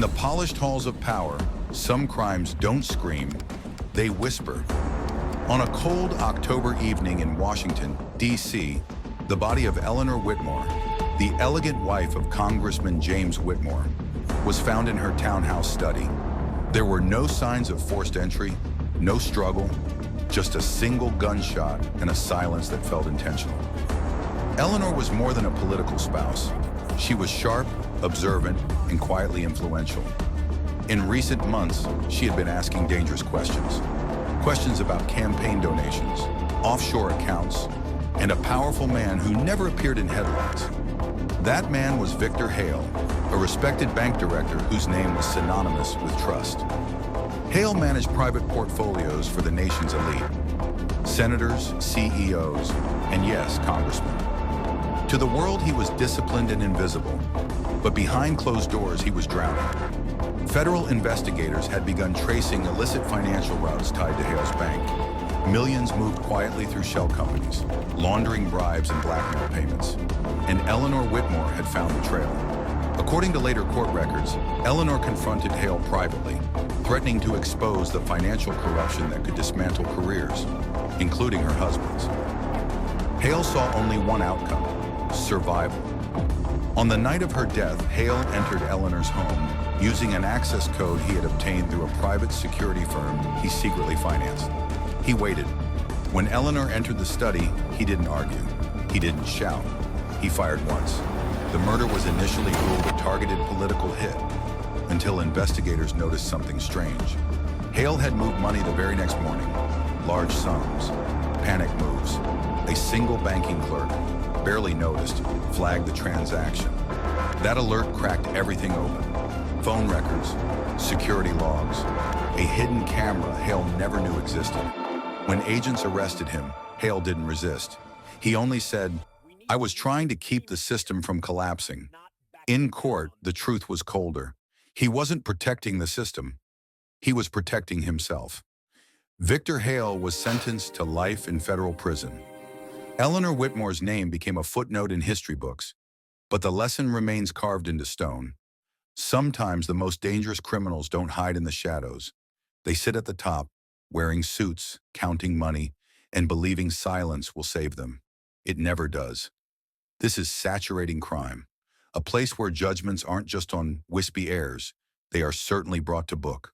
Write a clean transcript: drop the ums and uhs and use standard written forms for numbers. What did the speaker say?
the polished halls of power, some crimes don't scream, they whisper. On a cold October evening in Washington, D.C., the body of Eleanor Whitmore, the elegant wife of Congressman James Whitmore, was found in her townhouse study. There were no signs of forced entry, no struggle, just a single gunshot and a silence that felt intentional. Eleanor was more than a political spouse. She was sharp, observant, and quietly influential. In recent months, she had been asking dangerous questions. Questions about campaign donations, offshore accounts, and a powerful man who never appeared in headlines. That man was Victor Hale, a respected bank director whose name was synonymous with trust. Hale managed private portfolios for the nation's elite, senators, CEOs, and yes, congressmen. To the world, he was disciplined and invisible, but behind closed doors, he was drowning. Federal investigators had begun tracing illicit financial routes tied to Hale's bank. Millions moved quietly through shell companies, laundering bribes and blackmail payments. And Eleanor Whitmore had found the trail. According to later court records, Eleanor confronted Hale privately, threatening to expose the financial corruption that could dismantle careers, including her husband's. Hale saw only one outcome: survival. On the night of her death, Hale entered Eleanor's home using an access code he had obtained through a private security firm he secretly financed. He waited. When Eleanor entered the study, he didn't argue. He didn't shout. He fired once. The murder was initially ruled a targeted political hit until investigators noticed something strange. Hale had moved money the very next morning, large sums, panic moves. A single banking clerk, barely noticed, flagged the transaction. That alert cracked everything open. Phone records, security logs, a hidden camera Hale never knew existed. When agents arrested him, Hale didn't resist. He only said, "I was trying to keep the system from collapsing." In court, the truth was colder. He wasn't protecting the system. He was protecting himself. Victor Hale was sentenced to life in federal prison. Eleanor Whitmore's name became a footnote in history books, but the lesson remains carved into stone. Sometimes the most dangerous criminals don't hide in the shadows. They sit at the top, wearing suits, counting money, and believing silence will save them. It never does. This is saturating crime, a place where judgments aren't just on wispy airs, they are certainly brought to book.